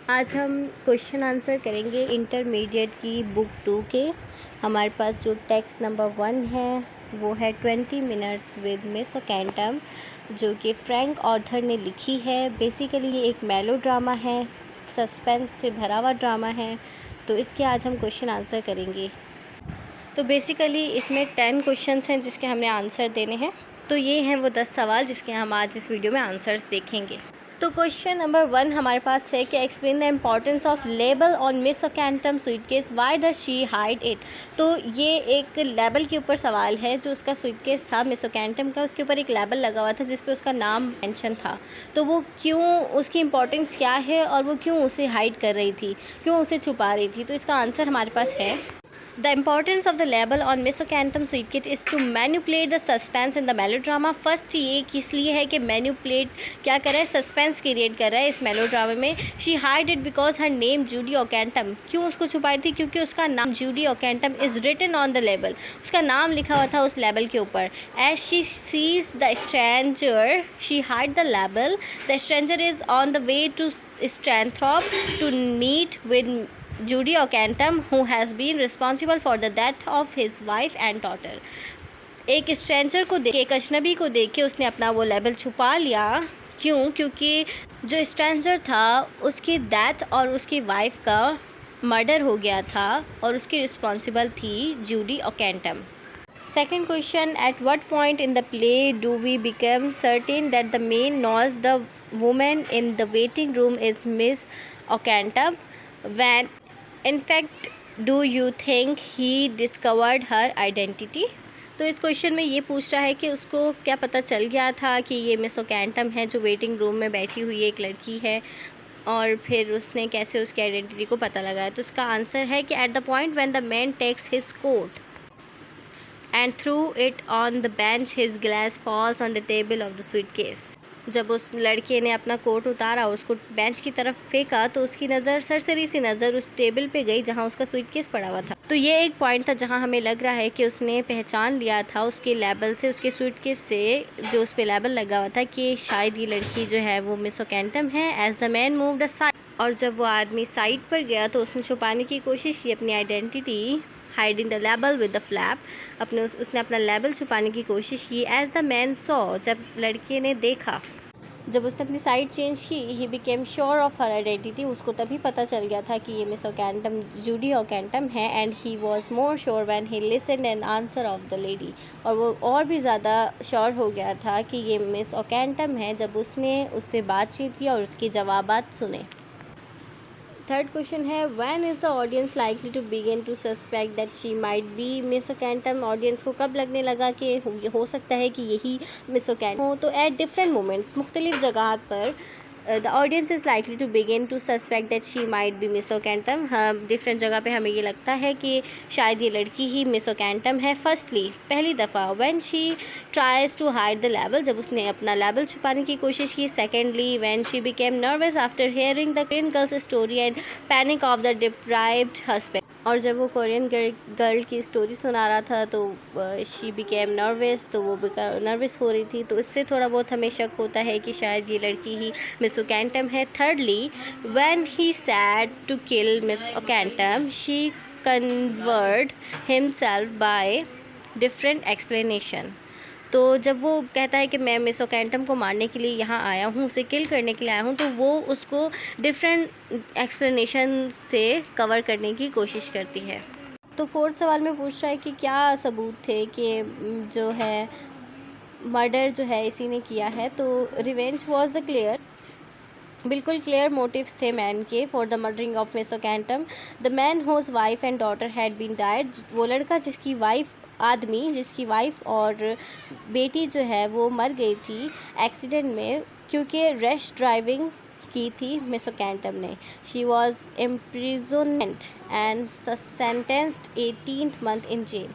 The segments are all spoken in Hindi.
आज हम क्वेश्चन आंसर करेंगे इंटरमीडिएट की बुक 2 के। हमारे पास जो टेक्स्ट नंबर 1 है वो है 20 मिनट्स विद मिस ओकेंटम, जो कि फ्रैंक ऑर्थर ने लिखी है। बेसिकली ये एक मेलो ड्रामा है, सस्पेंस से भरा हुआ ड्रामा है। तो इसके आज हम क्वेश्चन आंसर करेंगे। तो बेसिकली इसमें 10 क्वेश्चंस हैं जिसके हमने आंसर देने हैं। तो ये हैं वो 10 सवाल जिसके हम आज इस वीडियो में आंसर्स देखेंगे। तो क्वेश्चन नंबर 1 हमारे पास है कि explain the importance of label on Miss Okentam suitcase, why does she hide it. तो ये एक लेबल के ऊपर सवाल है। जो उसका सूटकेस था मिस ओकेंटम का, उसके ऊपर एक लेबल लगा हुआ था जिस पे उसका नाम मेंशन था। तो वो क्यों, उसकी इम्पोर्टेंस क्या है और वो क्यों उसे हाइड कर रही थी, क्यों उसे छुपा रही थी। तो इसका आंसर हमारे पास है The importance of the label on Miss Ocantum suitcase is to manipulate the suspense in the melodrama. First ये इसलिए है कि manipulate क्या कर रहा है, सस्पेंस क्रिएट कर रहा है इस मेलोड्रामा में। She hid it because her name Judy Ocantum, क्यों उसको छुपाई थी, क्योंकि उसका नाम Judy Ocantum is written on the label, उसका नाम लिखा हुआ था उस लेबल के ऊपर। As she sees the stranger, she hide the label. The stranger is on the way to Stanthorpe to meet with Judy Ocantum, who has been responsible for the death of his wife and daughter. एक स्ट्रेंजर को देख, एक अजनबी को देख के उसने अपना वो लेबल छुपा लिया। क्यों? क्योंकि जो स्ट्रेंजर था उसकी डेथ और उसकी वाइफ का मर्डर हो गया था और उसकी रिस्पॉन्सिबल थी Judy ओकेंटम। Second question, at what point in the play do we become certain that the man knows the woman in the waiting room is Miss Ocantum? When in fact do you think he discovered her identity? तो इस क्वेश्चन में ये पूछ रहा है कि उसको क्या पता चल गया था कि ये मिस ओकेंटम है जो वेटिंग रूम में बैठी हुई एक लड़की है, और फिर उसने कैसे उसकी आइडेंटिटी को पता लगाया। तो इसका आंसर है कि at the point when the man takes his coat and threw it on the bench, his glass falls on the table of the suitcase. जब उस लड़के ने अपना कोट उतारा, उसको बेंच की तरफ फेंका, तो उसकी नज़र, सरसरी सी नज़र उस टेबल पे गई जहाँ उसका सूटकेस पड़ा हुआ था। तो ये एक पॉइंट था जहाँ हमें लग रहा है कि उसने पहचान लिया था उसके लेबल से, उसके सूटकेस से जो उस पर लेबल लगा हुआ था कि शायद ये लड़की जो है वो मिस ओकेंटम है। As the man moved aside, और जब वो आदमी साइड पर गया तो उसने छुपाने की कोशिश की अपनी identity, hiding the label with the flap, उसने अपना लेबल छुपाने की कोशिश की। एज द मैन सॉ, जब लड़के ने देखा, जब उसने अपनी साइड चेंज की, he became sure of her identity, उसको तभी पता चल गया था कि ये मिस ओकेंटम जूडी ओकेंटम है। And he was more sure when he listened an answer of the lady, और वो और भी ज़्यादा श्योर हो गया था कि ये मिस ओकेंटम है जब उसने उससे बातचीत की और उसके जवाबात सुने। थर्ड क्वेश्चन है, when is the audience likely to begin to suspect that she might be Miss Okentam. Audience को कब लगने लगा कि हो सकता है कि यही मिस ओकेंटम हो। तो एट डिफरेंट मोमेंट्स, मुख्तलिफ जगह पर the audience is likely to begin to suspect that she might be Miss Okentam. हाँ, डिफरेंट जगह पे हमें ये लगता है कि शायद ये लड़की ही मिस ओकेंटम है। फर्स्टली, पहली दफ़ा, when she tries to hide the label, जब उसने अपना लेबल छुपाने की कोशिश की। Secondly, when she became nervous after hearing the Korean girl's story and panic of the deprived husband, और जब वो कोरियन गर्ल की स्टोरी सुना रहा था तो शी बिकेम नर्वस, तो वो नर्वस हो रही थी। तो इससे थोड़ा बहुत हमें शक होता है कि शायद ये लड़की ही मिस ओकेंटम है। Thirdly, when he said to kill Miss Okentam, she convinced himself by different explanation. तो जब वो कहता है कि मैं मिस ओकेंटम को मारने के लिए यहाँ आया हूँ, उसे किल करने के लिए आया हूँ, तो वो उसको डिफरेंट एक्सप्लेनेशन से कवर करने की कोशिश करती है। तो फोर्थ सवाल में पूछ रहा है कि क्या सबूत थे कि जो है मर्डर जो है इसी ने किया है। तो रिवेंज वॉज द क्लियर, बिल्कुल क्लियर मोटिव्स थे मैन के for the murdering of Miss Okentam. The man whose wife and daughter had been died, वो लड़का जिसकी वाइफ और बेटी जो है वो मर गई थी एक्सीडेंट में, क्योंकि रैश ड्राइविंग की थी मिस ओकेंटम ने। She was imprisonment and sentenced 18 month in jail,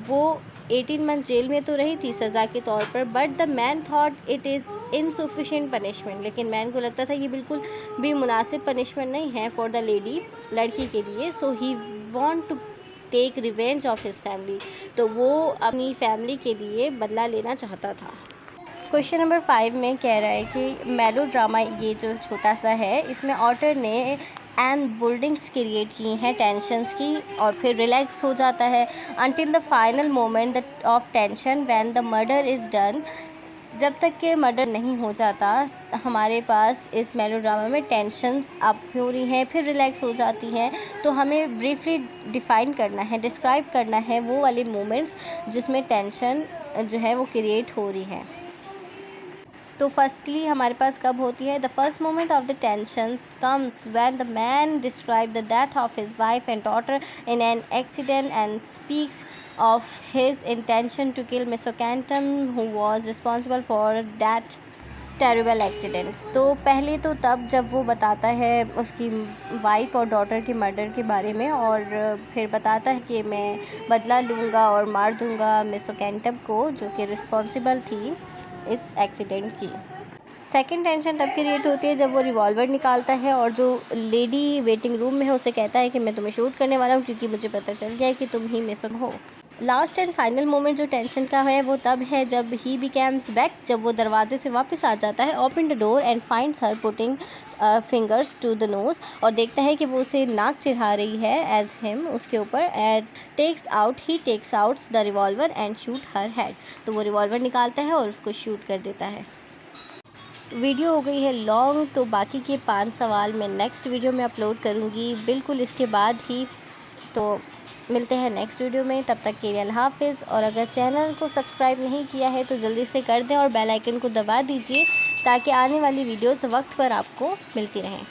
वो 18 मंथ जेल में तो रही थी सज़ा के तौर पर। But the man thought it is insufficient punishment, लेकिन मैन को लगता था ये बिल्कुल भी मुनासिब पनिशमेंट नहीं है फॉर द लेडी, लड़की के लिए। So he want to take revenge of his family, तो वो अपनी फैमिली के लिए बदला लेना चाहता था। क्वेश्चन नंबर 5 में कह रहा है कि मेलो ड्रामा ये जो छोटा सा है, इसमें ऑथर ने एंड बुल्डिंग्स क्रिएट की हैं टेंशन्स की, और फिर रिलैक्स हो जाता है until the final moment of tension when the murder is done. जब तक कि मर्डर नहीं हो जाता हमारे पास इस मेलोड्रामा में टेंशन्स अप हो रही हैं, फिर रिलैक्स हो जाती हैं। तो हमें ब्रीफली डिफ़ाइन करना है, डिस्क्राइब करना है वो वाले मोमेंट्स जिसमें टेंशन जो है वो क्रिएट हो रही है। तो फर्स्टली हमारे पास कब होती है? The first moment of the tensions comes when the man describe the death of his wife and daughter in an accident and speaks of his intention to kill Miss Okentam who was responsible for that terrible accidents. तो पहले तो तब जब वो बताता है उसकी वाइफ और डॉटर के मर्डर के बारे में, और फिर बताता है कि मैं बदला लूँगा और मार दूँगा मिस ओकेंटम को जो कि रिस्पॉन्सिबल थी इस एक्सीडेंट की। सेकंड टेंशन तब क्रिएट होती है जब वो रिवॉल्वर निकालता है और जो लेडी वेटिंग रूम में है उसे कहता है कि मैं तुम्हें शूट करने वाला हूँ क्योंकि मुझे पता चल गया है कि तुम ही मिस हो। लास्ट एंड फाइनल मोमेंट जो टेंशन का है वो तब है जब ही बिकम्स बैक, जब वो दरवाजे से वापस आ जाता है, open the door and finds her putting fingers to the nose, और देखता है कि वो उसे नाक चिढ़ा रही है एज हिम उसके ऊपर, and takes out the revolver and shoot her head. तो वो रिवॉल्वर निकालता है और उसको शूट कर देता है। वीडियो हो गई है लॉन्ग, तो बाकी के 5 सवाल मैं नेक्स्ट वीडियो में अपलोड करूँगी बिल्कुल इसके बाद ही। तो मिलते हैं नेक्स्ट वीडियो में, तब तक के लिए अल्लाह हाफ़िज़। और अगर चैनल को सब्सक्राइब नहीं किया है तो जल्दी से कर दें और बेल आइकन को दबा दीजिए ताकि आने वाली वीडियोस वक्त पर आपको मिलती रहें।